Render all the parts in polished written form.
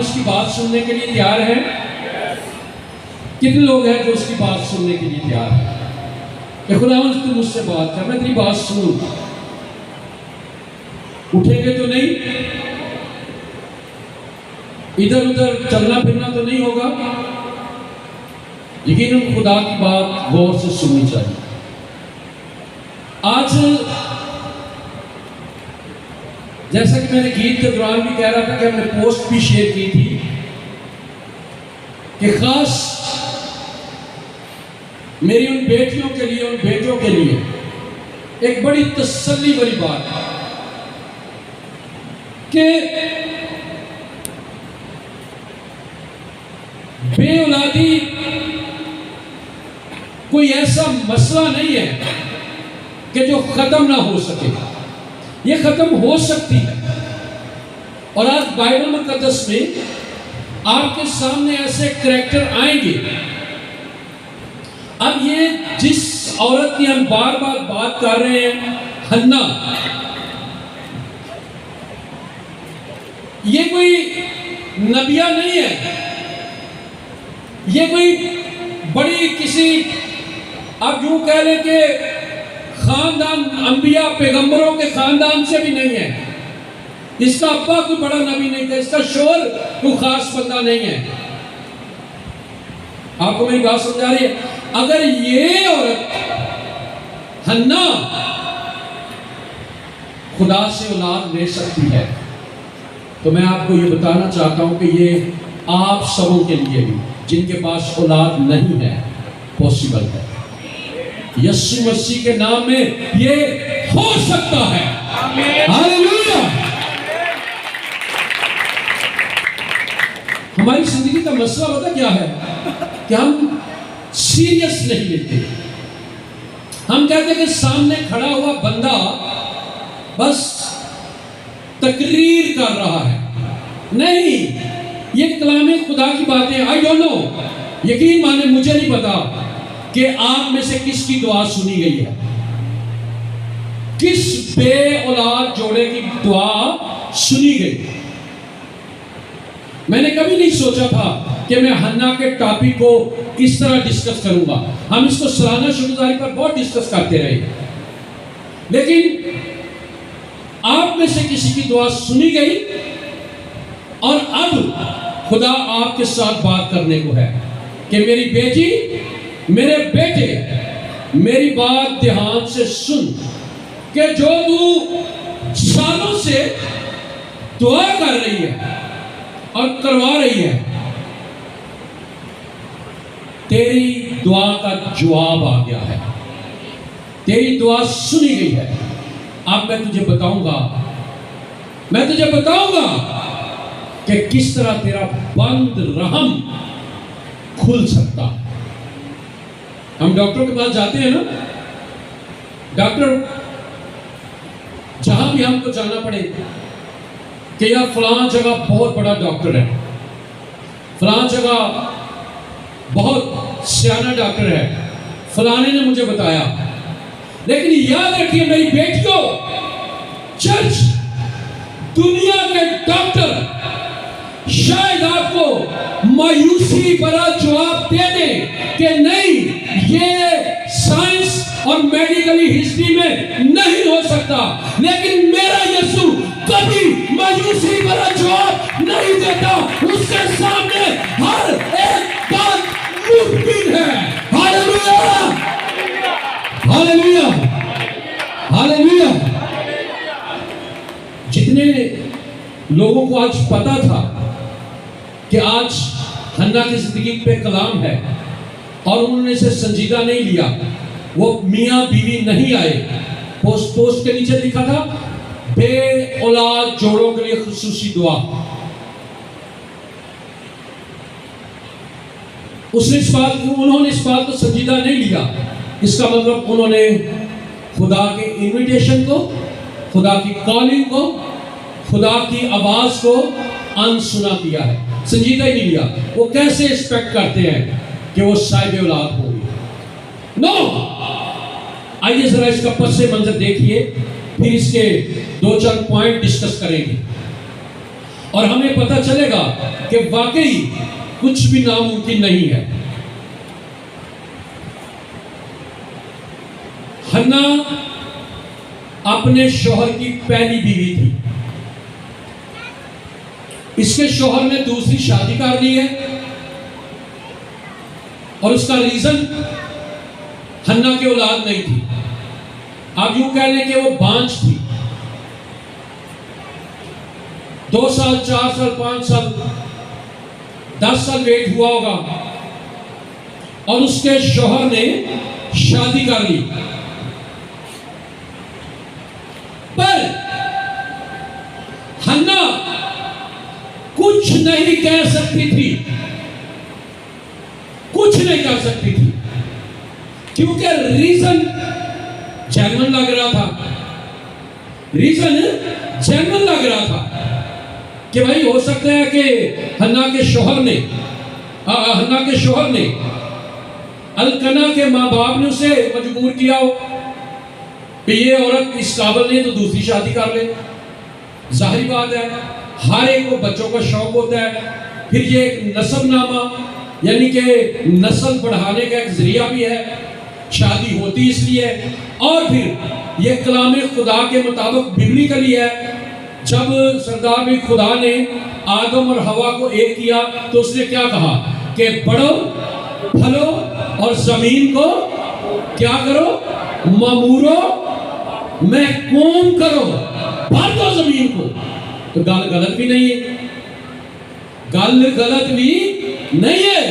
اس کی بات سننے کے لیے تیار ہیں؟ کتنے لوگ ہیں جو اس کی بات سننے کے لیے تیار ہیں کہ خداوند تو مجھ سے بات کر، میں تیری بات سنوں؟ اٹھیں گے تو نہیں؟ ادھر ادھر چلنا پھرنا تو نہیں ہوگا؟ یقیناً خدا کی بات غور سے سننی چاہیے۔ آج جیسا کہ میں نے گیت کے دوران بھی کہہ رہا تھا کہ ہم نے پوسٹ بھی شیئر کی تھی کہ خاص میری ان بیٹیوں کے لیے، ان بیٹوں کے لیے ایک بڑی تسلی والی بات ہے کہ بے اولادی کوئی ایسا مسئلہ نہیں ہے کہ جو ختم نہ ہو سکے، یہ ختم ہو سکتی ہے۔ اور آج بائبل مقدس میں آپ کے سامنے ایسے کریکٹر آئیں گے۔ اب یہ جس عورت کی ہم بار بار بات کر رہے ہیں، حنا، یہ کوئی نبیہ نہیں ہے، یہ کوئی بڑی کسی اب یوں کہہ لیں کہ خاندان انبیاء پیغمبروں کے خاندان سے بھی نہیں ہے، اس کا ابا کوئی بڑا نبی نہیں تھا، اس کا شوہر کوئی خاص بندہ نہیں ہے۔ آپ کو میری بات سمجھا رہی ہے؟ اگر یہ عورت حنا خدا سے اولاد لے سکتی ہے تو میں آپ کو یہ بتانا چاہتا ہوں کہ یہ آپ سبوں کے لیے بھی جن کے پاس اولاد نہیں ہے پوسیبل ہے۔ یسوع مسیح کے نام میں یہ ہو سکتا ہے۔ ہاللیلویا۔ ہماری زندگی کا مسئلہ پتہ کیا ہے کہ ہم سیریس نہیں لیتے۔ ہم کہتے ہیں کہ سامنے کھڑا ہوا بندہ بس تقریر کر رہا ہے۔ نہیں، یہ کلام خدا کی باتیں آئی ڈونٹ نو، یقین مانے مجھے نہیں پتا کہ آپ میں سے کس کی دعا سنی گئی ہے، کس بے اولاد جوڑے کی دعا سنی گئی۔ میں نے کبھی نہیں سوچا تھا کہ میں حنا کے ٹاپک کو اس طرح ڈسکس کروں گا۔ ہم اس کو سالانہ شکرگزاری پر بہت ڈسکس کرتے رہے، لیکن آپ میں سے کسی کی دعا سنی گئی اور اب خدا آپ کے ساتھ بات کرنے کو ہے کہ میری بیٹی، میرے بیٹے، میری بات دھیان سے سن کہ جو تو سالوں سے دعا کر رہی ہے اور کروا رہی ہے، تیری دعا کا جواب آ گیا ہے، تیری دعا سنی گئی ہے۔ اب میں تجھے بتاؤں گا کہ کس طرح تیرا بند رحم کھل سکتا ہے۔ ہم ڈاکٹر کے پاس جاتے ہیں نا، ڈاکٹر جہاں بھی ہم کو جانا پڑے کہ یار فلاں جگہ بہت بڑا ڈاکٹر ہے، فلاں جگہ بہت سیانہ ڈاکٹر ہے، فلانے نے مجھے بتایا۔ لیکن یاد رکھیے میری بیٹیوں، چرچ، دنیا کے ڈاکٹر شاید آپ کو مایوسی بھرا جواب دے دیں کہ نہیں، یہ سائنس اور میڈیکلی ہسٹری میں نہیں ہو سکتا، لیکن میرا یسوع کبھی مایوسی بھرا جواب نہیں دیتا۔ اس کے سامنے ہر ایک بات ممکن ہے۔ ہاللیلویا، ہاللیلویا، ہاللیلویا۔ جتنے لوگوں کو آج پتا تھا کہ آج حنا کی زندگی پہ کلام ہے اور انہوں نے اسے سنجیدہ نہیں لیا، وہ میاں بیوی نہیں آئے، پوسٹ کے نیچے لکھا تھا بے اولاد جوڑوں کے لیے خصوصی دعا۔ انہوں نے اس بات کو سنجیدہ نہیں لیا، اس کا مطلب انہوں نے خدا کے انویٹیشن کو، خدا کی کالنگ کو، خدا کی آواز کو انسنا کیا ہے، سنجیدہ ہی نہیں لیا۔ وہ کیسے ایکسپیکٹ کرتے ہیں کہ وہ صاحب اولاد ہوگی؟ نو۔ آئیے ذرا اس کا پس منظر دیکھیے، پھر اس کے دو چند پوائنٹ ڈسکس کریں گے۔ اور ہمیں پتہ چلے گا کہ واقعی کچھ بھی ناممکن نہیں ہے۔ حنا اپنے شوہر کی پہلی بیوی تھی، اس کے شوہر نے دوسری شادی کر لی ہے، اور اس کا ریزن حنا کی اولاد نہیں تھی، آپ یوں کہہ لیں کہ وہ بانجھ تھی۔ 2 سال 4 سال 5 سال 10 سال ویٹ ہوا ہوگا، اور اس کے شوہر نے شادی کر لی، پر حنا کچھ نہیں کہہ سکتی تھی، کچھ نہیں کہہ سکتی تھی، کیونکہ ریزن جینون لگ رہا تھا، ریزن جینون لگ رہا تھا کہ بھائی ہو سکتا ہے کہ حنا کے شوہر نے القنا کے ماں باپ نے اسے مجبور کیا ہو کہ یہ عورت اس قابل نہیں تو دوسری شادی کر لے۔ ظاہری بات ہے، ہر ایک کو بچوں کا شوق ہوتا ہے، پھر یہ ایک نسب نامہ یعنی کہ نسل بڑھانے کا ایک ذریعہ بھی ہے، شادی ہوتی اس لیے، اور پھر یہ کلام خدا کے مطابق ببلیکلی ہے۔ جب سردار بھی خدا نے آدم اور حوا کو ایک کیا تو اس نے کیا کہا کہ بڑھو پھلو اور زمین کو کیا کرو، معمورو محکوم کرو، بھر دو زمین کو۔ تو گل غلط بھی نہیں ہے، گل غلط بھی نہیں ہے۔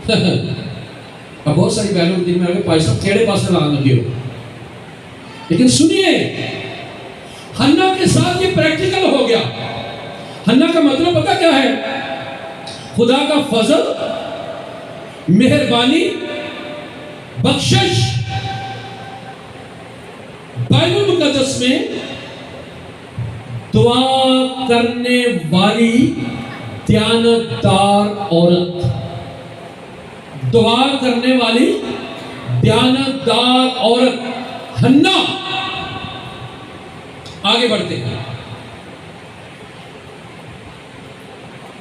اب بہت ساری بہنوں کے دل میں آگے بھائی صاحب کیڑے پاس لان لگے ہو، لیکن سنیے حنا کے ساتھ یہ پریکٹیکل ہو گیا۔ حنا کا مطلب پتہ کیا ہے؟ خدا کا فضل، مہربانی، بخشش۔ بائبل مقدس میں دعا کرنے والی دیانتدار عورت، دعا کرنے والی دیانتدار عورت حنا۔ آگے بڑھتے ہیں۔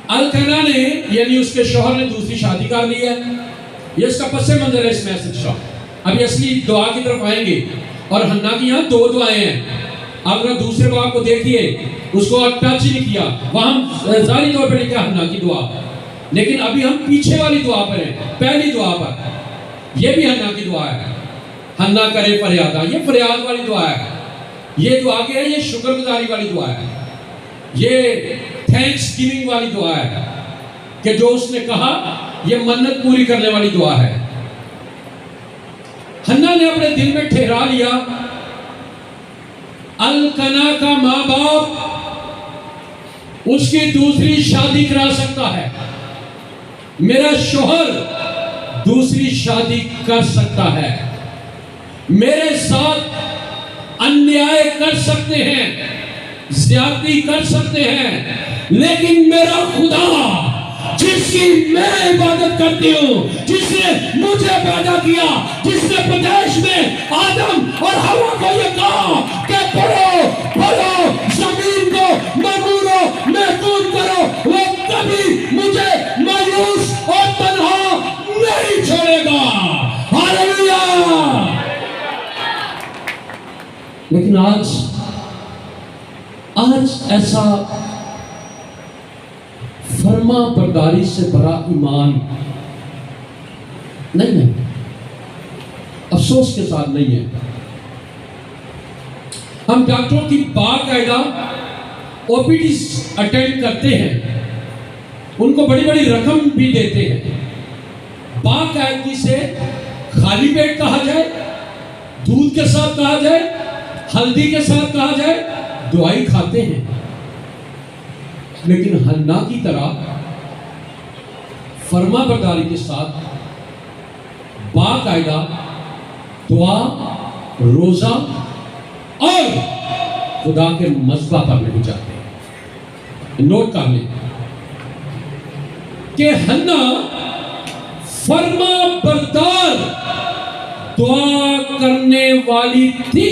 القنا نے یعنی اس کے شوہر نے دوسری شادی کر لی ہے، یہ اس کا پس منظر ہے اس میسج کا۔ ابھی اصلی دعا کی طرف آئیں گے، اور حنا کی یہاں 2 دعائیں ہیں۔ آپ اگر دوسرے باب کو دیکھیے، اس کو ٹچ نہیں کیا، وہاں ظاہری طور پہ لکھا حنا کی دعا، لیکن ابھی ہم پیچھے والی دعا پر ہیں، پہلی دعا پر۔ یہ بھی حنا کی دعا ہے، حنا کرے فریادہ، یہ فریاد والی دعا ہے۔ یہ دعا کیا ہے؟ یہ شکر گزاری والی دعا ہے، یہ تھینکس گیونگ والی دعا ہے، کہ جو اس نے کہا یہ منت پوری کرنے والی دعا ہے۔ حنا نے اپنے دل میں ٹھہرا لیا القنا کا ماں باپ اس کی دوسری شادی کرا سکتا ہے، میرا شوہر دوسری شادی کر سکتا ہے، میرے ساتھ انیائے کر سکتے ہیں، زیادتی کر سکتے ہیں، لیکن میرا خدا جس کی میں عبادت کرتی ہوں، جس نے مجھے پیدا کیا، جس نے پیدائش میں آدم اور حوا کو یہ کہا کہ پڑھو پھلو زمین کو معمورو محکوم کرو، وہ کبھی مجھے مایوس اور تنہا نہیں چھوڑے گا۔ ہاللویا۔ لیکن آج ایسا فرما برداری سے بڑا ایمان نہیں ہے، افسوس کے ساتھ نہیں ہے۔ ہم ڈاکٹروں کی باقاعدہ او پی ڈی اٹینڈ کرتے ہیں، ان کو بڑی بڑی رقم بھی دیتے ہیں، باقاعدگی سے خالی پیٹ کہا جائے، دودھ کے ساتھ کہا جائے، ہلدی کے ساتھ کہا جائے، دوائی کھاتے ہیں۔ لیکن حنا کی طرح فرما برداری کے ساتھ باقاعدہ دعا، روزہ اور خدا کے مذبح پر نہیں جاتے۔ نوٹ کر لیں کہ حنا فرما بردار دعا کرنے والی تھی،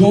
2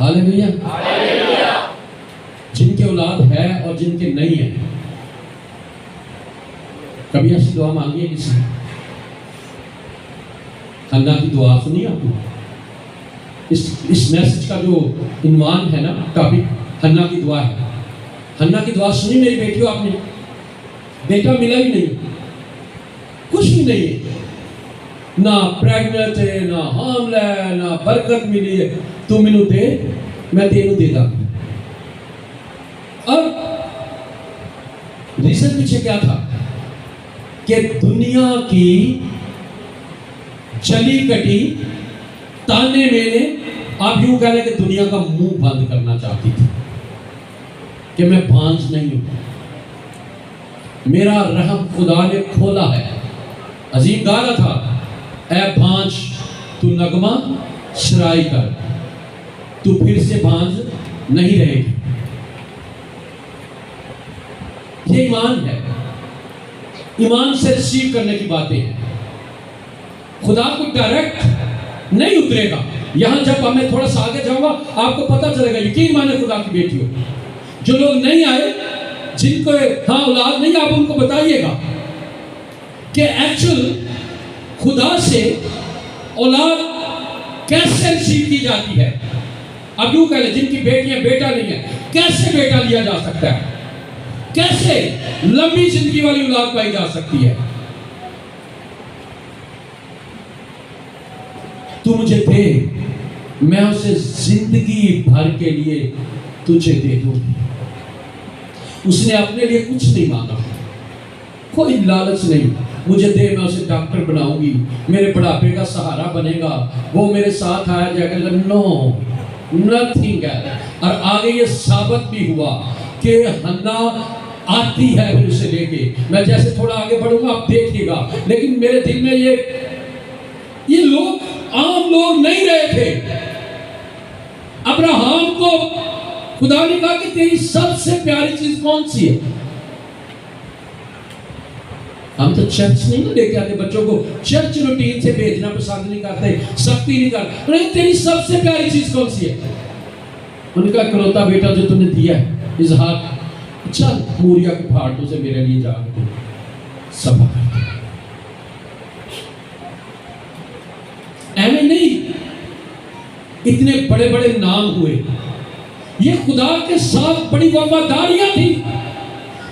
ہاللیلویا۔ جن کے اولاد ہے اور جن کے نہیں ہے، کبھی ایسی دعا مانگی ہے کسی؟ حنا کی دعا سنی آپ نے؟ اس میسج کا جو عنوان ہے نا، ٹاپک حنا کی دعا ہے۔ حنا کی دعا سنی میری بیٹیوں آپ نے؟ بیٹا ملا ہی نہیں، کچھ بھی نہیں ہے، نہ پریگننٹ ہے، نہ حاملہ ہے، نہ برکت ملی ہے۔ تو مینوں دے، میں تینوں دے دا۔ اب ریزن پیچھے کیا تھا کہ دنیا کی چلی کٹی تانے میں آپ یوں کہہ رہے کہ دنیا کا منہ بند کرنا چاہتی تھی کہ میں بھانج نہیں ہوں، میرا رحم خدا نے کھولا ہے۔ عظیم گانا تھا، اے بھانج تو نغمہ شرائی کر، تو پھر سے بھانج نہیں رہے گی۔ یہ ایمان ہے، ایمان سے ریسیو کرنے کی باتیں ہیں۔ خدا کو ڈائریکٹ نہیں اترے گا۔ یہاں جب میں تھوڑا سا آگے جاؤں گا آپ کو پتہ چلے گا، یقین مانے خدا کی بیٹیوں، جو لوگ نہیں آئے، جن کو ہاں اولاد نہیں، آپ ان کو بتائیے گا کہ ایکچول خدا سے اولاد کیسے ریسیو کی جاتی ہے۔ اب یوں کہہ لیں جن کی بیٹیاں بیٹا نہیں ہے، کیسے بیٹا لیا جا سکتا ہے، کیسے لمبی زندگی والی اولاد پائی جا سکتی ہے۔ تو مجھے دے، میں اسے زندگی بھر کے لیے تجھے دے دوں گی۔ اس نے اپنے لیے کچھ نہیں مانگا، کوئی لالچ نہیں، مجھے دے میں اسے ڈاکٹر بناؤں گی، میرے بڑھاپے کا سہارا بنے گا، وہ میرے ساتھ آیا جائے گا۔ نو، نتھنگ ہے۔ اور آگے یہ ثابت بھی ہوا کہ حنا آتی ہے پھر اسے لے کے۔ میں جیسے تھوڑا آگے بڑھوں گا آپ دیکھیے گا، لیکن میرے دل میں یہ لوگ عام لوگ نہیں رہے تھے۔ ابراہیم کو خدا نے کہا کہ تیری سب سے پیاری چیز کون سی ہے؟ ہم تو چرچ نہیں لے کے آتے بچوں کو، چرچ روٹین سے بھیجنا پسند نہیں کرتے، سختی نہیں کرتے۔ تیری سب سے پیاری چیز کون سی ہے؟ انہوں نے کہا اکلوتا بیٹا جو تم نے دیا ہے، اسحاق۔ اچھا، موریا کے پہاڑوں سے میرے لیے جا کے سبا کر دے۔ ایویں نہیں، اتنے بڑے بڑے نام ہوئے، یہ خدا کے ساتھ بڑی وفاداریاں تھی،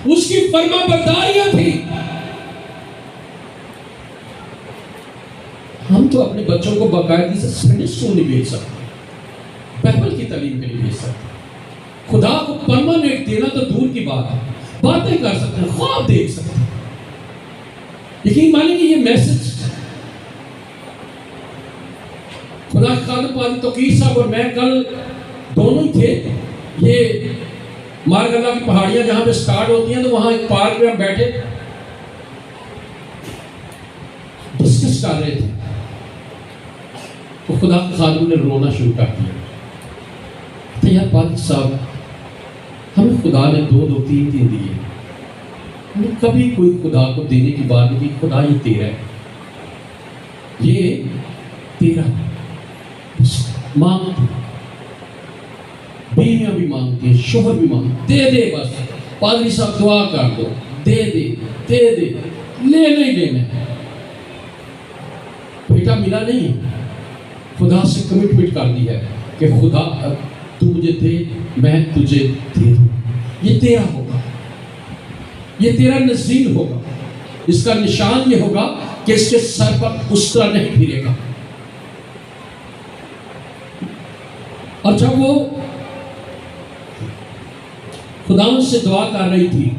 اس کی فرما برداریاں تھی۔ ہم تو اپنے بچوں کو باقاعدگی سے سنڈے اسکول نہیں بھیج سکتے، بائبل کی تعلیم کے لیے بھیج سکتے۔ خدا کو پرماننٹ دینا تو دور کی بات ہے، باتیں کر سکتے ہیں، خواب دیکھ سکتے ہیں۔ یقین مانیں کہ یہ میسج خدا کے خادم پادری توقیر صاحب اور میں کل دونوں ہی تھے۔ یہ مارگلا کی پہاڑیاں جہاں پہ سٹارٹ ہوتی ہیں، تو وہاں ایک پارک میں ہم بیٹھے ڈسکس کر رہے تھے، تو خدا کے خادم نے رونا شروع کر دیا۔ تو یار پادری صاحب، ہمیں خدا نے دو تین دیے، ہمیں کبھی کوئی خدا کو دینے کی بات نہیں کی۔ خدا یہ تیرا ہے، یہ تیرا ہے، مانگتے، بیویاں بھی مانگتی ہیں، شوہر بھی مانگتے، دے دے بس پادری صاحب دعا کر دو، دے دے دے دے، لے نہیں لینا۔ بیٹا ملا نہیں، خدا سے کمٹمنٹ کر دی ہے کہ خدا تو مجھے دے، میں تجھے دے دوں، یہ تیرا ہوگا، یہ تیرا نذیر ہوگا۔ اس کا نشان یہ ہوگا کہ اس کے سر پر اس طرح نہیں پھرے گا۔ اور جب وہ خداوند سے دعا کر رہی تھی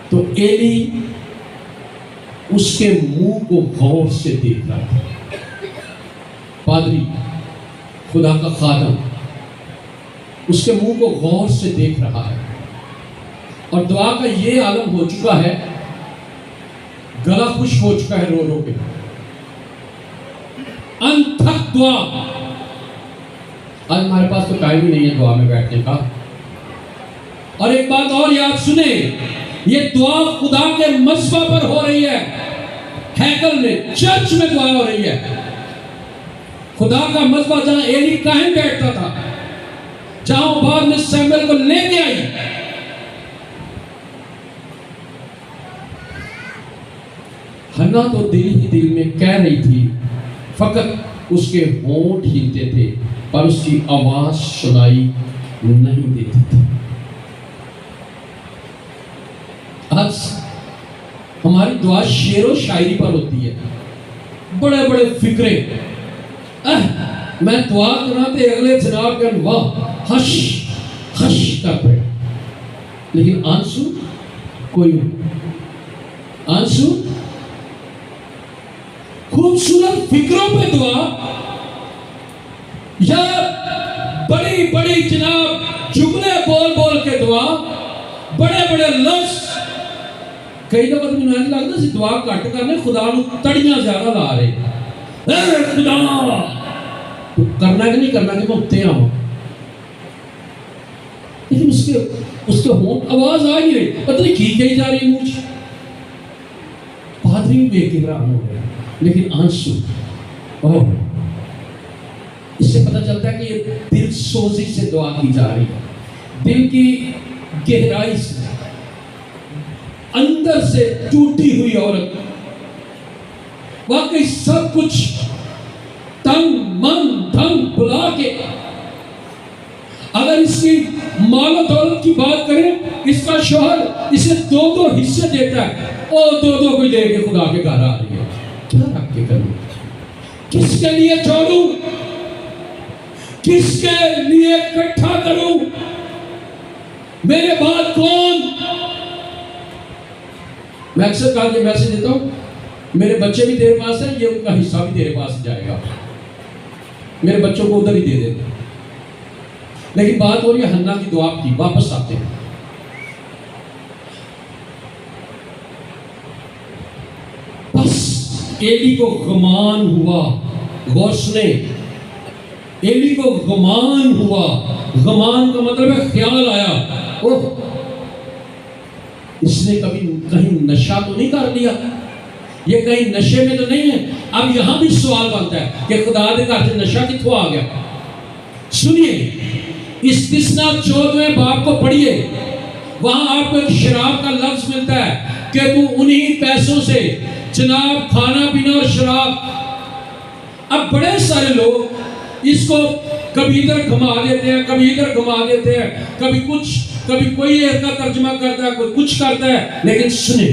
تو ایلی اس کے منہ کو غور سے دیکھ رہا تھا۔ پادری خدا کا خادم اس کے منہ کو غور سے دیکھ رہا ہے، اور دعا کا یہ عالم ہو چکا ہے، گلا خشک ہو چکا ہے رو رو کے، انتھک دعا۔ آج ہمارے پاس تو ٹائم ہی نہیں ہے دعا میں بیٹھنے کا۔ اور ایک بات اور یاد سنیں، یہ دعا خدا کے مذبح پر ہو رہی ہے، ہیکل میں، چرچ میں دعا ہو رہی ہے۔ خدا کا مذبح جہاں ایلی کاہن بیٹھتا تھا، جہاں بعد میں سیموئیل کو لے کے آئی، حنا تو دل ہی دل میں کہہ رہی تھی، فقط اس کے ہونٹ ہلتے تھے پر اس کی آواز سنائی نہیں دیتی تھی۔ آج ہماری دعا شعر و شاعری پر ہوتی ہے، بڑے بڑے فکرے، میں دعا کرنا تے اگلے جناب کے واہ ہش ہش کر پڑے، لیکن آنسو کوئی نہیں۔ آنسو خوبصورت فکروں پہ دعا یا بڑی بڑی جناب جملے بول بول کے دعا، بڑے بڑے لفظ، کئی دفعہ تو مجھے لگتا سی دعا کٹ کرنے خدا نو تڑیاں زیادہ لا رہے، اے خدا تو کرنا کہ نہیں کرنا کہ میں اتنے آؤں، لیکن اس کے ہونٹ آواز آ ہی رہی، پتہ نہیں کی کہی جا رہی منہ سے، پادری بھی بے قرار ہو گیا، لیکن آنسو اور اس سے پتہ چلتا ہے کہ یہ دل سوزی سے دعا کی جا رہی ہے، دل کی گہرائی سے، اندر سے ٹوٹی ہوئی عورت، واقعی سب کچھ تن من دھن بلا کے، اگر اس کی مال و دولت کی بات کریں، اس کا شوہر اسے 2 حصے دیتا ہے، اور 2 کوئی دے کے خدا کے گھر آ رہی ہے، کیا رکھ کے کروں، کس کے لیے چھوڑوں، کس کے لیے اکٹھا کروں، میرے بعد کون؟ میں اکثر کہا کہ میسج دیتا ہوں، میرے بچے بھی تیرے پاس ہیں، یہ ان کا حصہ بھی تیرے پاس جائے گا، میرے بچوں کو ادھر ہی دے دیتے۔ لیکن بات ہو رہی ہے حنا کی دعا کی، واپس آتے ہیں۔ بس ایلی کو غمان ہوا، غور سنیں، ایلی کو غمان ہوا، غمان کا مطلب ہے خیال آیا، اوہ اس نے کبھی کہیں نشہ تو نہیں کر لیا، یہ کہیں نشے میں تو نہیں ہے۔ اب یہاں بھی سوال بنتا ہے کہ خدا دے گھر سے نشہ کتوں آ گیا؟ سنیے، استثنا 14ویں باب کو پڑھیے، وہاں آپ کو ایک شراب کا لفظ ملتا ہے کہ تو انہی پیسوں سے جناب کھانا پینا اور شراب۔ اب بڑے سارے لوگ اس کو کبھی ادھر گھما دیتے ہیں، کبھی ادھر گھما دیتے ہیں، کبھی کچھ، کبھی کوئی ایک کا ترجمہ کرتا ہے، کوئی کچھ کرتا ہے، لیکن سنیں،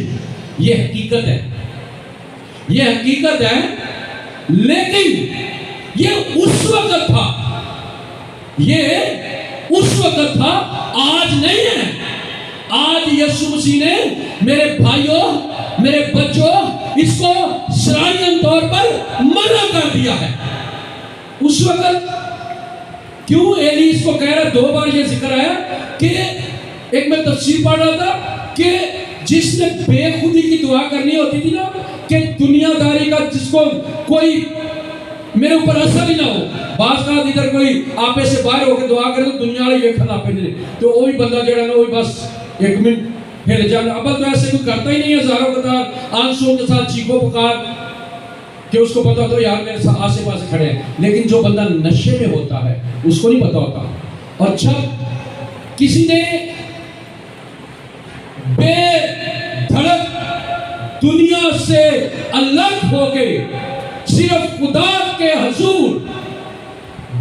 یہ حقیقت ہے، یہ حقیقت ہے، لیکن یہ اس وقت تھا، یہ اس وقت تھا، آج نہیں ہے۔ آج یسوع مسیح نے میرے بھائیوں، میرے بچوں، اس کو سرائیان طور پر منع کر دیا ہے۔ اس وقت کیوں ایلی اس کو کہہ رہا ہے؟ 2 بار یہ ذکر آیا کہ ایک میں تفسیر پڑھ رہا تھا کہ جس نے بے خودی کی دعا کرنی ہوتی تھی نا، کہ دنیا داری کا جس کو کوئی میرے اوپر اثر ہی نہ ہو، بعض کا ادھر کوئی آپے سے باہر ہو کے دعا کرے تو دنیا والی ویکھن آپ پہ تو وہی بندہ جڑا نا وہی بس 1 منٹ پھر جانا۔ اب تو ایسے کوئی کرتا ہی نہیں ہے، ہزاروں قطار آنسوں کے ساتھ چیخو پکار کہ اس کو پتا ہوتا یار میرے ساتھ آسے پاسے کھڑے ہیں، لیکن جو بندہ نشے میں ہوتا ہے اس کو نہیں پتا ہوتا۔ اور جب کسی نے بے دھڑک دنیا سے الگ ہو کے صرف خدا کے حضور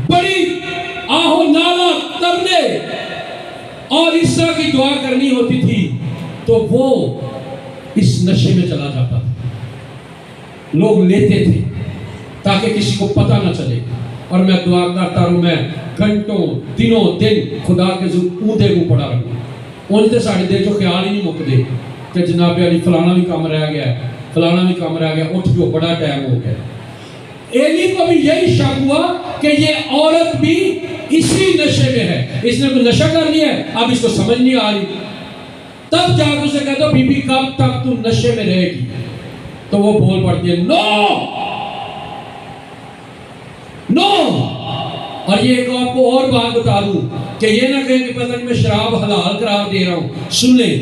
بڑی آہو نالا کرنے اور اس طرح کی دعا کرنی ہوتی تھی تو وہ اس نشے میں چلا جاتا تھا۔ لوگ لیتے تھے تاکہ کسی کو پتہ نہ چلے، اور میں دعا کرتا رہوں، میں گھنٹوں دنوں دن خدا کے اونتے کو پڑا رہوں، ان سے ساڑھے دل جو خیال ہی نہیں مکدے کہ جناب علی فلانا بھی کام رہ گیا ہے، فلانا بھی کام رہ گیا، اٹھ جو بڑا ٹائم ہو گیا۔ ایلی کو بھی یہی شک ہوا کہ یہ عورت بھی اسی نشے میں ہے، اس نے کوئی نشہ کر لیا ہے، اب اس کو سمجھ نہیں آ رہی۔ تب جا کے اسے کہتا بی بی کب تک تو نشے میں رہے گی؟ تو وہ بول پڑتی ہے نو نو۔ اور یہ ایک آپ کو اور بات بتا دوں کہ یہ نہ کہیں کہ پتہ نہیں میں شراب حلال قرار دے رہا ہوں، سن لیں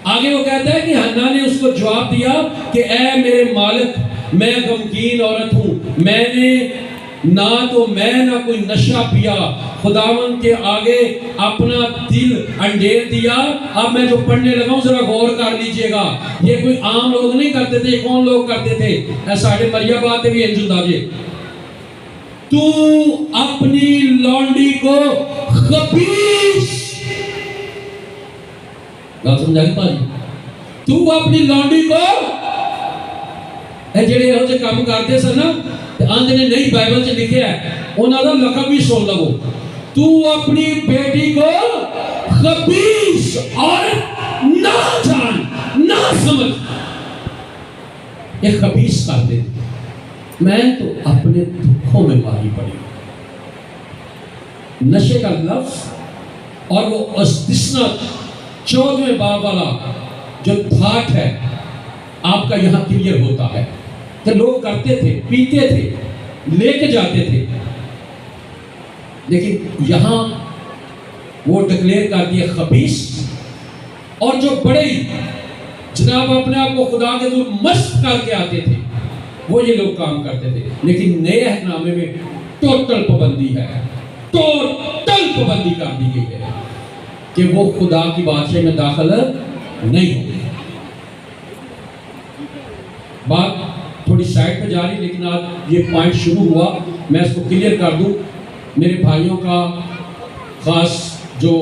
آگے وہ کہتا ہے کہ حنا نے اس کو جواب دیا کہ اے میرے مالک، میں غمگین عورت ہوں، میں نے نہ تو میں نہ کوئی نشہ پیا، خداوند کے آگے اپنا دل انڈیر دیا۔ اب میں جو پڑھنے لگا ہوں ذرا غور کر لیجئے گا، یہ کوئی عام لوگ نہیں کرتے تھے، کون لوگ کرتے تھے؟ ساڑھے مریا بات بھی انجل داجے، تو اپنی لونڈی کو خبیث، گل سمجھا گی پاجی؟ تو اپنی لونڈی کو، اے جڑے ہو جے کام کرتے سن نا، آندھے نے نئی بائبل سے لکھے ہے، انہاں دا لقب بھی سن لگو، تو اپنی بیٹی کو خبیث اور نہ جان نہ سمجھ، یہ خبیث کر دے، میں تو اپنے دکھوں میں ماری پڑی۔ نشے کا لفظ اور وہ استثنا 14ویں باب والا جو تھاٹ ہے آپ کا یہاں کلیئر ہوتا ہے کہ لوگ کرتے تھے، پیتے تھے، لے کے جاتے تھے، لیکن یہاں وہ ڈکلیئر کر دیا خبیث۔ اور جو بڑے جناب اپنے آپ کو خدا کے دور مست کر کے آتے تھے وہ یہ لوگ کام کرتے تھے، لیکن نئے عہد نامے میں ٹوٹل پابندی ہے، ٹوٹل پابندی کر دی گئی ہے کہ وہ خدا کی بادشاہی میں داخل نہیں ہوں گے۔ بات تھوڑی سائڈ پہ جا رہی، لیکن آج یہ پوائنٹ شروع ہوا، میں اس کو کلیئر کر دوں۔ میرے بھائیوں کا خاص جو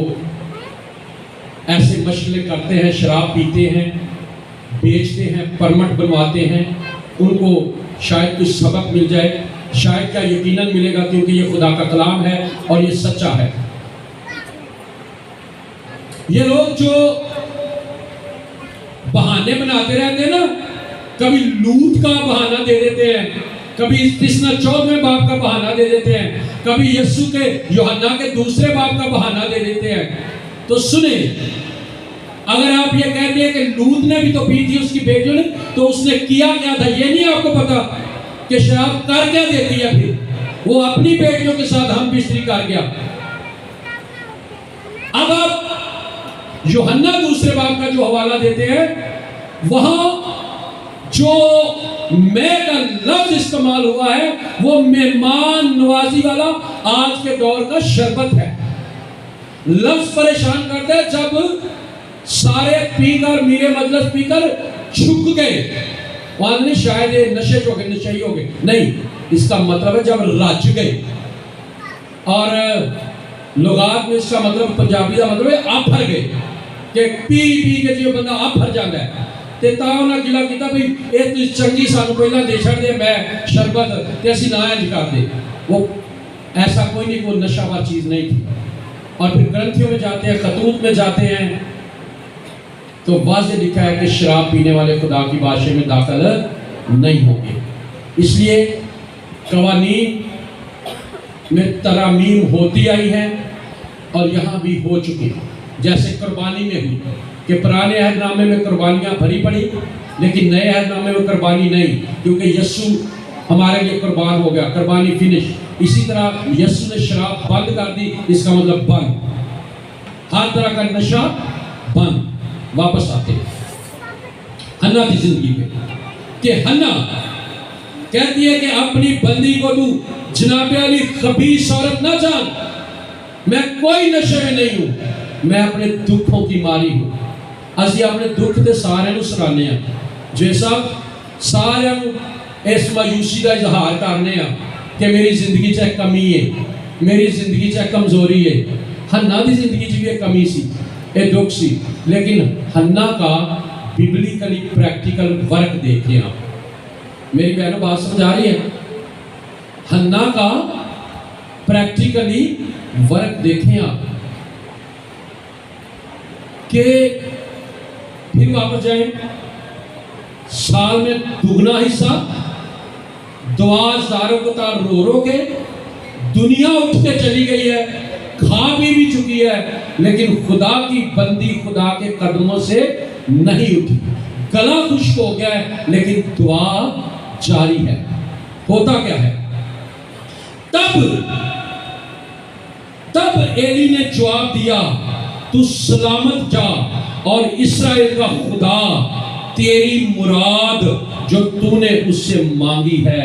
ایسے مشغلے کرتے ہیں، شراب پیتے ہیں، بیچتے ہیں، پرمٹ بنواتے ہیں، ان کو شاید کچھ سبق مل جائے، شاید کیا یقیناً ملے گا، کیونکہ یہ خدا کا کلام ہے اور یہ سچا ہے۔ یہ لوگ جو بہانے بناتے رہتے ہیں نا، کبھی لوط کا بہانہ دے دیتے ہیں، کبھی استثنا 14ویں باب کا بہانہ دے دیتے ہیں، کبھی یسوع کے یوحنا کے دوسرے باب کا بہانہ دے دیتے ہیں۔ تو سنیں، اگر آپ یہ کہتے ہیں کہ لوط نے بھی تو پی تھی اس کی بیٹیوں نے، تو اس نے کیا کیا تھا؟ یہ نہیں آپ کو پتا کہ شراب کر کیا دیتی ہے؟ پھر وہ اپنی بیٹیوں کے ساتھ ہم بستری کر گیا۔ اب آپ یوحنا دوسرے باب کا جو حوالہ دیتے ہیں، وہاں جو میں کا لفظ استعمال ہوا ہے وہ مہمان نوازی والا آج کے دور کا شربت ہے۔ لفظ پریشان کرتا ہے جب سارے پی کر، میرے مجلس پی کر چھک گئے، وہاں نہیں شاید یہ نشے جو گئے، نشئی ہو گئے، نہیں، اس کا مطلب ہے جب رج گئے۔ اور لغات میں اس کا مطلب، پنجابی کا مطلب ہے آپھر گئے، کہ پی پی کے جو بندہ آپھر جاتا ہے۔ تے تاں نہ گلا کیتا بھئی اے تو چنگی سانو پہلا دے چھڑ دے، میں شربت تے اسی نہ انج کر دے۔ وہ ایسا کوئی نہیں، کوئی نشہ وار چیز نہیں تھی۔ اور پھر گرنتھیوں میں جاتے ہیں، خطوط میں جاتے ہیں، تو واضح لکھا ہے کہ شراب پینے والے خدا کی بادشاہی میں داخل نہیں ہوں گے۔ اس لیے قوانین میں ترامیم ہوتی آئی ہیں اور یہاں بھی ہو چکی، جیسے قربانی میں ہوئی کہ پرانے عہد نامے میں قربانیاں بھری پڑی، لیکن نئے عہد نامے میں قربانی نہیں، کیونکہ یسوع ہمارے لیے قربان ہو گیا، قربانی فنش۔ اسی طرح یسوع نے شراب بند کر دی، اس کا مطلب بند، ہر طرح کا نشہ بند۔ واپس آتے ہنا کی زندگی پہ، کہ ہنا کہتی ہے کہ اپنی بندی کو تو جناب علی خبیث عورت نہ جان، میں کوئی نشے میں نہیں ہوں، میں اپنے دکھوں کی ماری ہوں۔ اسی اپنے دکھ دے سارے نو سرانے ہیں، جیسا سارے اس مایوسی کا اظہار کرنے ہیں کہ میری زندگی چاہے کمی ہے، میری زندگی چاہے کمزوری ہے۔ ہنا دی زندگی چاہے بھی کمی سی، اے دکھ سی، لیکن ہنا کا بیبلیکلی پریکٹیکل ورک دیکھیں آپ۔ میری بہنوں بات سمجھ آ رہی ہے؟ ہنا کا پریکٹیکلی ورک دیکھیں آپ، کہ پھر واپس جائیں، سال میں دگنا حصہ دعا زاروں کو تار رو رو کے دنیا اٹھ کے چلی گئی ہے، کھا بھی چکی ہے، لیکن خدا کی بندی خدا کے قدموں سے نہیں اٹھی، گلا خشک ہو گیا ہے، لیکن دعا جاری ہے۔ ہوتا کیا ہے؟ تب ایلی نے جواب دیا، تو سلامت جا اور اسرائیل کا خدا تیری مراد جو تو نے اس سے مانگی ہے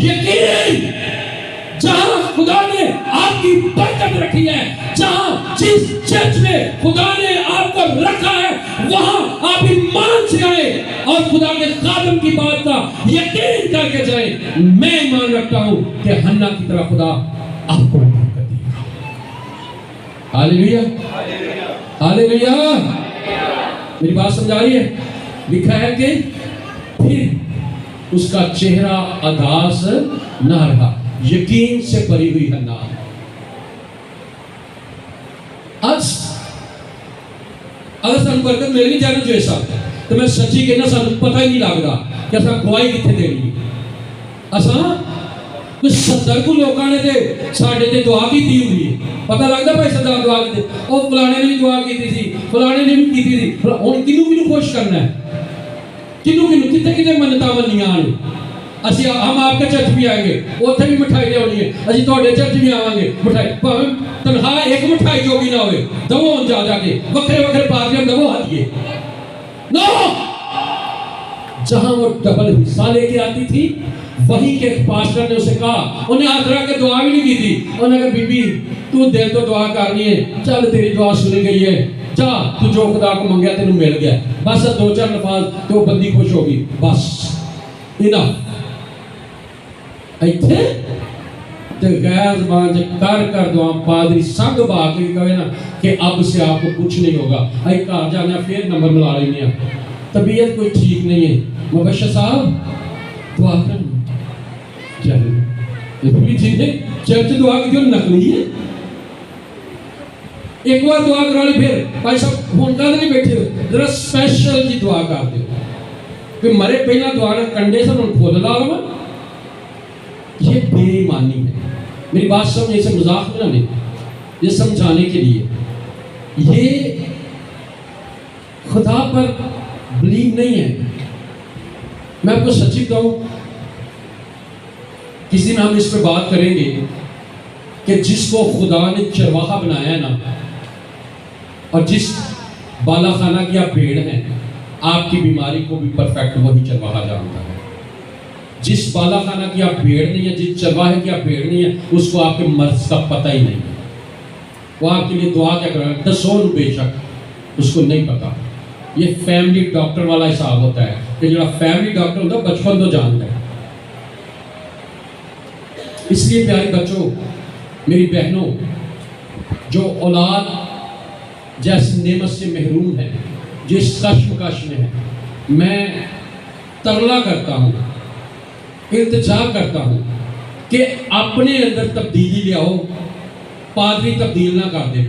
یقین جہاں خدا نے آپ کی برکت رکھی ہے، جہاں جس چرچ میں خدا نے آپ کو رکھا ہے، وہاں آپ ایمان سے آئے اور خدا کے خادم کی بات کا یقین کر کے جائیں۔ میں ایمان رکھتا ہوں کہ حنا کی طرح خدا آپ کو برکت دے گا۔ ہاللیلویا، ہاللیلویا۔ میری بات سمجھ آ رہی ہے؟ لکھا ہے کہ پھر اس کا چہرہ اداس نہ رہا، یقین سے بھری ہوئی حنا۔ آج اگر سانو برکت ملنی چاہیے جو ایسا تو میں سچی کہنا سانو پتہ ہی نہیں لگتا کہ اساں گواہی کتنے دینی ہے۔ اساں کچھ 70 کو لوگوں نے تے ساڈے تے دعا کیتی ہوئی ہے، پتہ لگدا بھائی صدر دعا کیتی، او فلانے نے بھی دعا کیتی سی، فلانے نے بھی کیتی سی، ہن کینوں خوش کرنا ہے، کینوں کتنے منتاں منیاں نے۔ اسی ہم آپ کے چرچ بھی آئیں گے، اوتھے بھی مٹھائی لینی ہے، اسی تہاڈے چرچ بھی آواں گے، مٹھائی بھاویں تنہا ایک مٹھائی جو بھی نہ ہوئے، دو جا کے وکھرے وکھرے پارٹیاں دو ہاتھیے نو۔ جہاں وہ ڈبل حصہ لے کے آتی تھی، وہیں کے پاسٹر نے اسے کہا، انہیں ہاتھ رکھ کے دعا بھی نہیں کی تھی، انہوں نے کہا بی بی تو دل تو دعا کرنی ہے، چل تیری دعا سنی گئی ہے، جا تو جو خدا کو منگیا تینوں مل گیا، بس 2-4 لفظ تو بندی خوش ہوگی، بس انف۔ ایتھے تے غیر زبان سے کر دعا پادری سنگ با کے کہے نا کہ اب سے آپ کو کچھ نہیں ہوگا، اے گھر جانا پھر نمبر ملا لینے ہیں، طبیعت کوئی ٹھیک نہیں ہے، مبشر صاحب دعا کرنا کیا ہے؟ یہ بھی چیز ہے، چرچ دعا کی جو نقلی ہے، ایک بار دعا کرا لی پھر بھائی صاحب ہون کا نہیں بیٹھے ہو، ذرا سپیشل جی دعا کر دے کہ مرے پہلا دعا نہ کنڈے سے ان کھول لا رہا۔ یہ بے ایمانی ہے، میری بات سمجھے، اسے مذاق میں نہ لیں، یہ سمجھانے کے لیے، یہ خدا پر بلیو نہیں ہے۔ میں آپ کو سچی کہوں، کسی دن ہم اس پہ بات کریں گے کہ جس کو خدا نے چرواہا بنایا ہے نا، اور جس بالا خانہ کی آپ بھیڑ ہیں، آپ کی بیماری کو بھی پرفیکٹ وہی چرواہا جانتا ہے۔ جس بالا خانہ کی آپ بھیڑ نہیں ہے، جس چرواہے کی آپ بھیڑ نہیں ہے، اس کو آپ کے مرض کا پتہ ہی نہیں ہے۔ وہ آپ کے لیے دعا کیا کر رہا ہے 10 بے شک اس کو نہیں پتا۔ یہ فیملی ڈاکٹر والا حساب ہوتا ہے کہ جو فیملی ڈاکٹر ہوتا ہے بچپن تو جانتا ہے۔ اس لیے پیارے بچوں، میری بہنوں، جو اولاد جیسی نعمت سے محروم ہے، جس کشمکش میں ہے، میں ترلا کرتا ہوں، التجا کرتا ہوں کہ اپنے اندر تبدیلی لے آؤ۔ پادری تبدیل نہ کر دے،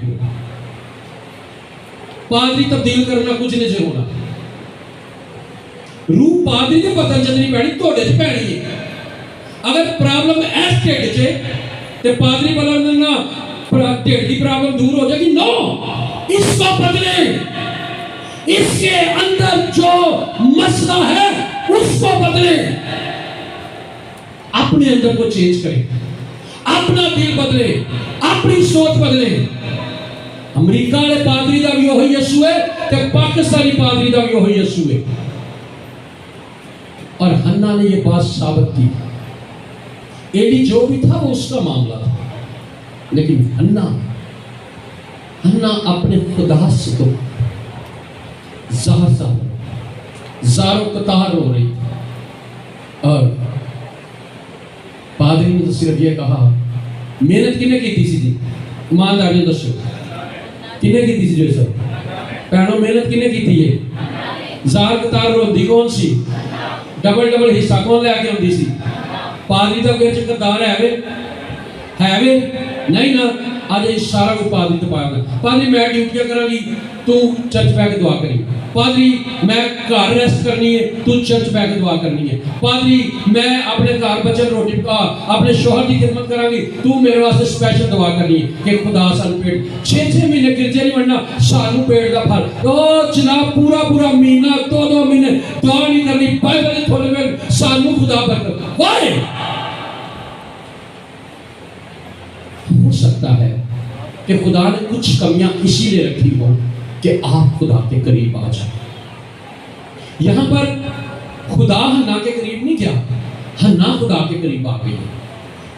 پادری تبدیل کرنا کچھ نہیں سے ہونا، روح پادری کے پتن چندنی پہنی توڑے سے پہنی ہے۔ اگر پرابلم ایس ٹیڑ چھے تو پادری بلندنا ٹیڑ کی پرابلم دور ہو جائے گی، نو، اس کو بدلے، اس کے اندر جو مسئلہ ہے اس کو بدلے، اپنے اندر کو چینج کریں، اپنا دل بدلے، اپنی سوچ بدلے۔ امریکہ والے پادری دا بھی وہی یسوع ہے تے پاکستانی پادری دا بھی وہی یسوع ہے۔ اور حنا نے یہ بات ثابت کی، ایلی جو بھی تھا وہ اس کا معاملہ تھا، لیکن حنا اپنے خدا سے تو زارو قطار ہو رہی تھی۔ اور پادری نے تو صرف یہ کہا، محنت کنے کی تھی سی، ایمانداری دسو کنے کی تھی جو سب پہنو، محنت کنے کی تھی؟ یہ زار قطار روندی کون سی؟ ڈبل حصہ کون لے کے ہوندی سی؟ پادری دا کوئی چکردار ہے وے نہیں نا۔ آج سارا کو پادری تو پایا گا، پادری میں ڈیوٹیاں کرا گی تو چرچ پہ کے دعا کری، پادری میں گھر ریسٹ کرنی ہے تو چرچ پہ کے دعا کرنی ہے، پادری میں اپنے گھر بچے روٹی پکا اپنے شوہر کی خدمت کرا گی تو میرے واسطے اسپیشل دعا کرنی ہے کہ خدا سانو پیٹ 6 مہینے گرجے نہیں بننا، سانو پیٹ دا پھل۔ او جناب پورا مہینہ 2 مہینے دعا نہیں کرنی، بائبل تھوڑے میں سانو خدا برکت وائے۔ ہو سکتا ہے کہ خدا نے کچھ کمیاں اسی لیے رکھی ہو کہ آپ خدا کے قریب آ جائیں۔ یہاں پر خدا حنا کے قریب نہیں گیا، حنا خدا کے قریب آ گئی،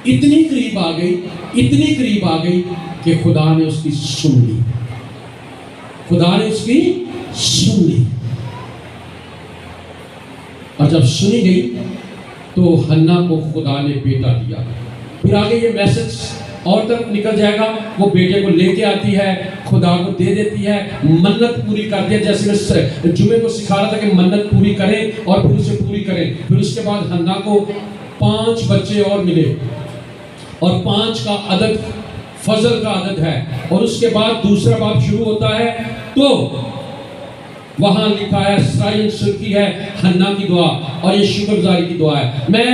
اتنی قریب آ گئی، اتنی قریب آ گئی کہ خدا نے اس کی سن لی، خدا نے اس کی سن لی۔ اور جب سنی گئی تو حنا کو خدا نے بیٹا دیا۔ پھر آگے یہ میسج اور طرف نکل جائے گا، وہ بیٹے کو لے کے آتی ہے، خدا کو دے دیتی ہے، منت پوری کرتی ہے، جیسے میں جمعے کو سکھا رہا تھا کہ منت پوری کریں اور پھر اسے پوری کریں۔ پھر اس کے بعد حنا کو 5 بچے اور ملے، اور 5 کا عدد فضل کا عدد ہے، اور اس کے بعد دوسرا باب شروع ہوتا ہے تو وہاں لکھا ہے سرائن سرکی ہے حنا کی دعا، اور یہ شکر گزاری کی دعا ہے۔ میں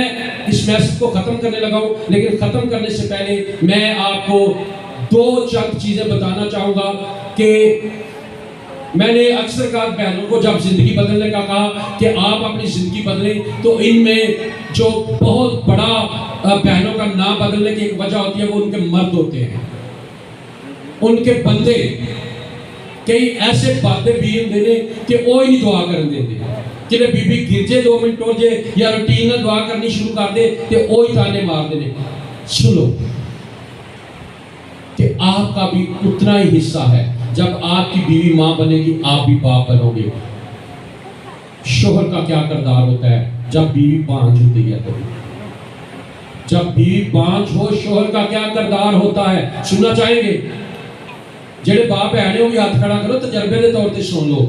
اس میسج کو ختم کرنے لگا ہوں، لیکن ختم کرنے سے پہلے میں آپ کو 2 چند چیزیں بتانا چاہوں گا کہ میں نے اکثر کہا بہنوں کو جب زندگی بدلنے کا کہا کہ آپ اپنی زندگی بدلیں، تو ان میں جو بہت بڑا بہنوں کا نام بدلنے کی ایک وجہ ہوتی ہے، وہ ان کے مرد ہوتے ہیں، ان کے بندے کئی ایسے باتیں بھی دینے کہ وہ ہی نہیں دعا کرن دے کہ بی بی گر جے 2 منٹ ہو جے یا روٹین نہ دعا کرنی شروع کر دے کہ وہ ہی تانے مار دینے۔ سنو کہ آپ کا بھی اتنا ہی حصہ ہے، جب آپ کی بیوی ماں بنے گی آپ بھی باپ بنو گے۔ شوہر کا کیا کردار ہوتا ہے جب بیوی بانجھ ہوتی ہے، تو جب بیوی بانجھ ہو شوہر کا کیا کردار ہوتا ہے، سننا چاہیں گے؟ جڑے باپ بہنے ہوگی ہاتھ کھڑا کرو، تجربے دے طور تے سن لو۔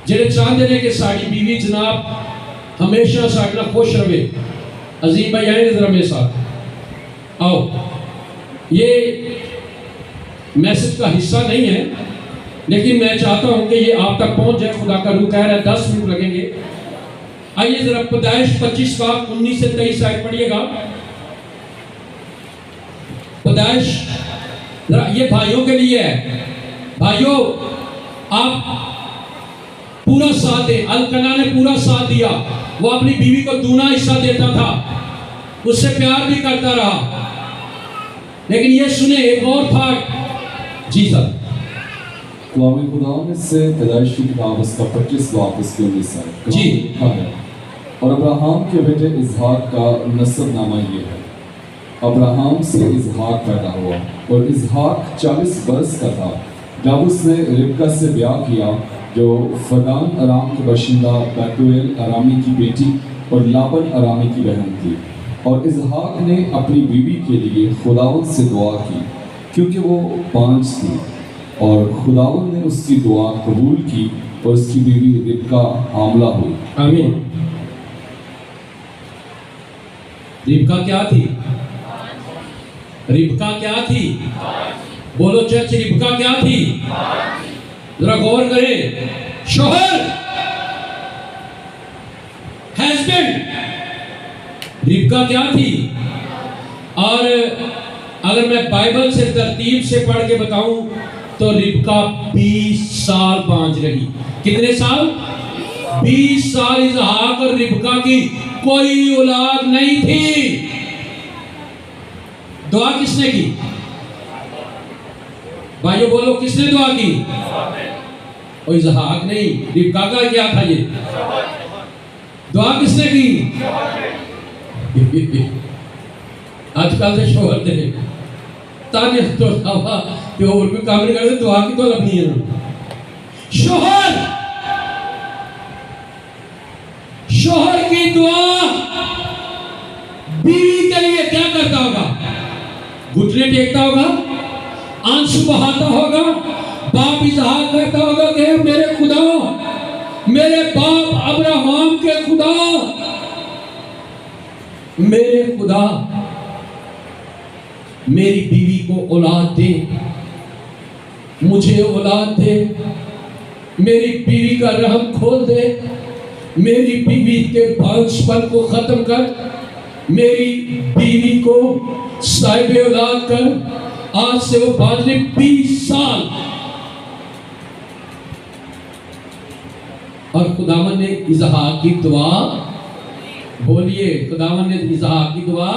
جڑے چاہتے ہیں کہ ساری بیوی جناب ہمیشہ ساڈے نال خوش رہے، عظیم بھائی آئیں ذرا میرے ساتھ آؤ۔ یہ میسج کا حصہ نہیں ہے، لیکن میں چاہتا ہوں کہ یہ آپ تک پہنچ جائے، خدا کا روح کہہ رہا ہے 10 منٹ لگیں گے۔ آئیے ذرا پیدائش 25 کا 19 سے 23 آیت پڑھیے گا۔ پیدائش یہ بھائیوں کے لیے ہے، بھائیوں آپ پورا ساتھ دیں۔ القنا نے پورا ساتھ دیا، وہ اپنی بیوی کو دونا حصہ دیتا تھا، اس سے پیار بھی کرتا رہا، لیکن یہ سنیں ایک اور تھا۔ جی سر کلام خدا میں سے پیدائش کی کتاب اس کا 25 باب اس کے 19 آیت جی لکھا ہے، اور ابراہیم کے بیٹے اسحاق کا نسب نامہ یہ ہے۔ ابراہیم سے اسحاق پیدا ہوا، اور اسحاق 40 برس کا تھا جب اس نے ربکہ سے بیاہ کیا، جو فدان ارام کے باشندہ بیتویل ارامی کی بیٹی اور لابن ارامی کی بہن تھی۔ اور اسحاق نے اپنی بیوی کے لیے خداوند سے دعا کی، کیونکہ وہ بانجھ تھی، اور خداوند نے اس کی دعا قبول کی، اور اس کی بیوی ربکہ حاملہ ہوئی۔ آمین۔ ربکہ کیا تھی؟ ربکہ کیا تھی؟ بولو چرچ، ربکہ کیا تھی؟ ذرا غور کریں، شوہر ہسبینڈ، ربکہ کیا تھی؟ اور اگر میں بائبل سے ترتیب سے پڑھ کے بتاؤں تو ربکہ 20 سال بانجھ رہی۔ کتنے سال؟ 20 سال اسحاق اور ربکہ کی کوئی اولاد نہیں تھی۔ دعا کس نے کی؟ بھائیو بولو، کس نے دعا کی؟ اور اسحاق نہیں، ربکہ کا کیا تھا؟ یہ دعا کس نے کی؟ آج کل سے شوہر دے تانے تو ہوا کہ اور کوئی کام نہیں کرتے، دعا کی تو لبنی ہے نا۔ شوہر کی دعا بیوی کے لیے کیا کرتا ہوگا؟ گھٹنے ٹیکتا ہوگا، آنسو بہاتا ہوگا، باپ اظہار کرتا ہوگا کہ میرے خدا، میرے باپ ابراہیم کے خدا، میرے خدا میری بیوی کو اولاد دے، مجھے اولاد دے، میری بیوی کا رحم کھول دے، میری بیوی کے بانجھ پن کو ختم کر، میری بیوی کو صاحب اولاد کر۔ آج سے وہ بانجھ نے 20 سال، اور خداوند نے اسحاق کی دعا، بولیے خداوند نے اسحاق کی دعا۔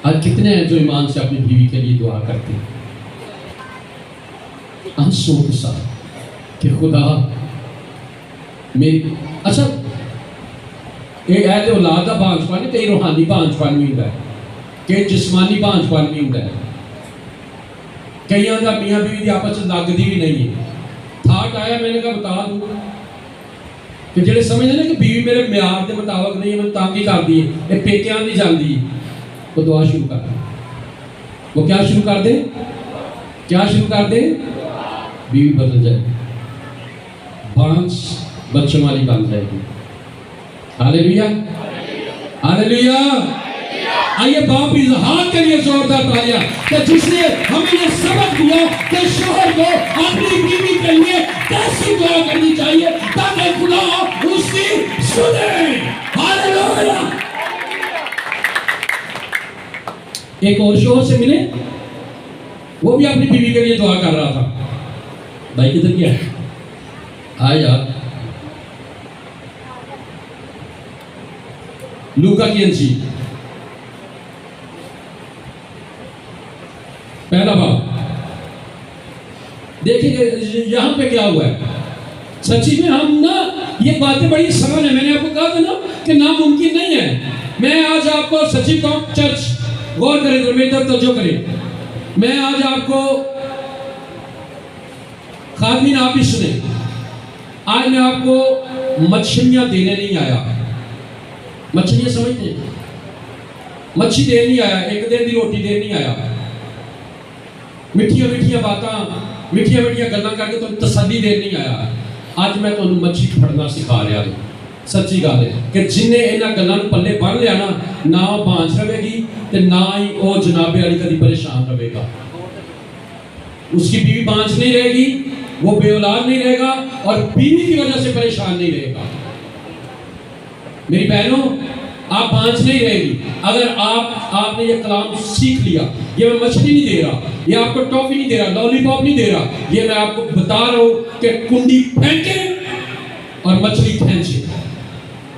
آج کتنے ہیں جو ایمان سے اپنی بیوی کے لیے دعا کرتے ہیں آنسوں کے ساتھ کہ خدا میری اچھا یہ ہے تو اولاد کا بانج پن کئی روحانی بانج پن بھی ہوتا ہے کئی جسمانی بانج پن بھی ہوتا ہے کئی کا میاں بیوی کی آپس میں لگتی بھی نہیں ہے تھاٹ آیا میں نے کہا بتا دوں کہ جڑے سمجھتے ہیں نا کہ بیوی میرے معیار کے مطابق نہیں ہے میں تنگ ہی کرتی ہے یہ پیکیاں نہیں جاتی وہ دعا شروع کر دیں وہ کیا شروع کر دیں کیا شروع کر دیں بیوی بدل جائے بانس بچوں والی بن جائے گی ہاللیلویا ہاللیلویا آئیے باپ اظہار کے لیے زوردار تالیاں کہ جس نے ہمیں یہ سبق دیا کہ شوہر کو اپنی بیوی کے لیے کیسی دعا کرنی چاہیے تاکہ خدا اس کی سنے ہاللیلویا ایک اور شوہر سے ملے وہ بھی اپنی بیوی کے لیے دعا کر رہا تھا بھائی کدھر گیا آئے جا لوکا کی انجیل پہلا باب دیکھیں گے یہاں پہ کیا ہوا ہے سچی میں ہم نا یہ باتیں بڑی سمجھ ہیں میں نے آپ کو کہا تھا نا کہ ناممکن نہیں ہے میں آج آپ کو سچی کہوں چرچ غور کریں تو میری طرف توجہ کریں میں آج آپ کو خادمین آپ ہی سنیں آج میں آپ کو مچھلیاں دینے نہیں آیا مچھلیاں سمجھتے ہیں مچھی دے نہیں آیا ایک دن دی روٹی دے نہیں آیا میٹھیاں میٹھیاں باتاں میٹھیاں میٹھیاں گلاں کر کے تم تسلی دے نہیں آیا آج میں تمہیں مچھی پھڑنا سکھا رہا ہوں سچی گل ہے کہ جن نے انہاں گلاں پلے بن لیا نہ وہ بانج رہے گی تے نہ ہی وہ جناب علی کدی پریشان رہے گا اس کی بیوی بانج نہیں رہے گی وہ بے اولاد نہیں رہے گا اور بیوی کی وجہ سے پریشان نہیں رہے گا میری بہنوں آپ بانج نہیں رہے گی اگر آپ نے یہ کلام سیکھ لیا یہ میں مچھلی نہیں دے رہا یہ آپ کو ٹافی نہیں دے رہا لالی پاپ نہیں دے رہا یہ میں آپ کو بتا رہا ہوں کہ کنڈی پھینکے اور مچھلی کھینچے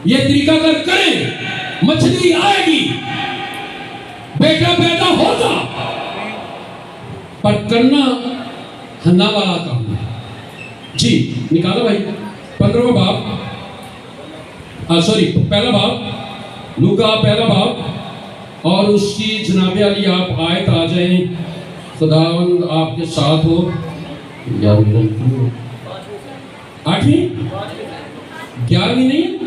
یہ طریقہ اگر کریں مچھلی آئے گی بیٹا پیدا ہوگا پر کرنا ہنہ والا کام ہے جی نکالو بھائی 15واں باب سوری پہلا باب لوکا پہلا باب اور اس کی جناب علی آپ آیت آ جائیں خداوند آپ کے ساتھ ہو 8ویں 11ویں نہیں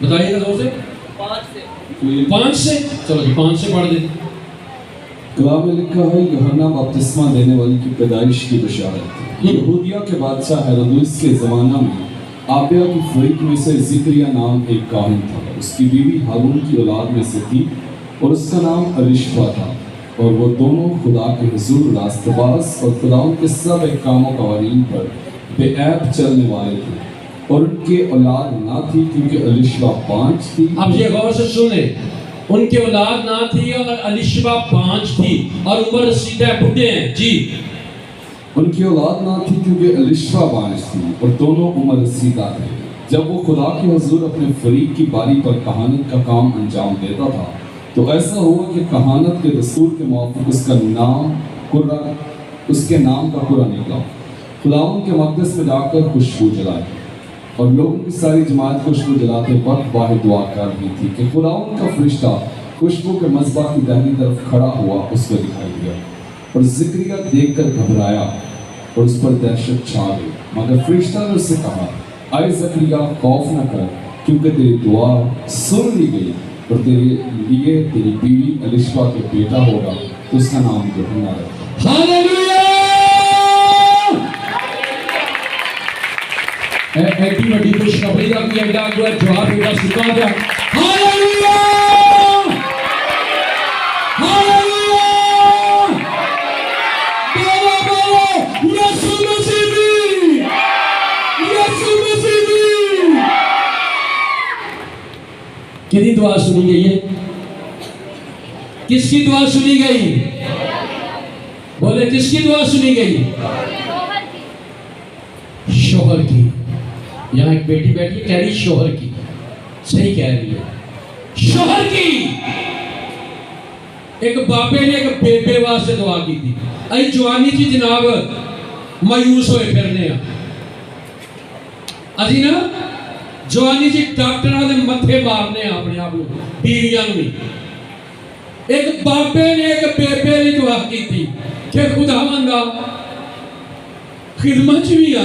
بتائیے گا زور سے 5 سے چلو جی 5 سے پڑھ دیں کلام میں لکھا ہے یوحنا بپتسمہ دینے والی کی پیدائش کی بشارت یہودیہ کے بادشاہ ہیرودیس کے زمانہ میں آبیہ کی فریق میں سے زکریا نام ایک کاہن تھا اس کی بیوی ہارون کی اولاد میں سے تھی اور اس کا نام الیشبا تھا اور وہ دونوں خدا کے حضور راست باز اور خدا ان کے سب احکام و قوانین پر بے عیب چلنے والے تھے اور ان کے اولاد نہ تھی کیونکہ الیشبا بانج تھی اب یہ غور سے سنیں ان کے اولاد نہ تھی اور الیشبا بانج تھی اور عمر رسیدہ بڈھے ہیں جی ان کی اولاد نہ تھی کیونکہ الیشبا بانج تھی اور دونوں عمر رسیدہ تھے جب وہ خدا کے حضور اپنے فریق کی باری پر کہانت کا کام انجام دیتا تھا تو ایسا ہوا کہ کہانت کے دستور کے موافق اس کے نام کا قرہ نکلا خداوند کے مقدس میں جا کر خوشبو جلائی اور لوگوں کی ساری جماعت خوشبو جلاتے وقت واحد دعا کر رہی تھی کہ خداوند کا فرشتہ خوشبو کے مذبح کی دہنی طرف کھڑا ہوا اس کو دکھائی دیا اور زکریا دیکھ کر گھبرایا اور اس پر دہشت چھا گئی مگر فرشتہ نے اس سے کہا اے زکریا خوف نہ کر کیونکہ تیری دعا سن لی گئی اور تیرے لیے تیری بیوی الیشبا کے بیٹا ہوگا تو اس کا نام یوحنا رکھا ہاللیلویا ایٹی بڑی خوشخبری کا بھی ایڈا ہوا جواب بیٹا سکھا دیا ہاللیلویا ہاللیلویا بولو بولو یسوع مسیح بھی یسوع مسیح بھی کتنی دعا سنی گئی ہے کس کی دعا سنی گئی بولے کس کی دعا سنی گئی شوہر کی یہاں ایک بیٹی بیٹھی کہہ رہی شوہر کی صحیح کہہ رہی ہے شوہر کی ایک باپے نے ایک بیبے واسطے دعا کی تھی اے جوانی تھی جناب مایوس ہوئے پھرنے ਅਸੀਂ ਨਾ ਜਵਾਨੀ ਚ ਡਾਕਟਰਾਂ ਦੇ ਮੱਥੇ ਮਾਰਨੇ ਆ ਆਪਣੇ ਆਪ ਨੂੰ, ਬੀਵੀਆਂ ਨੂੰ ਨਹੀਂ। ਇੱਕ ਬਾਬੇ ਨੇ ਇੱਕ ਬੇਬੇ ਦੀ ਦੁਆ ਕੀਤੀ ਕਿ ਖੁਦਾਵੰਦਾ ਖਿਦਮਤ ਚ ਵੀ ਆ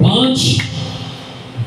5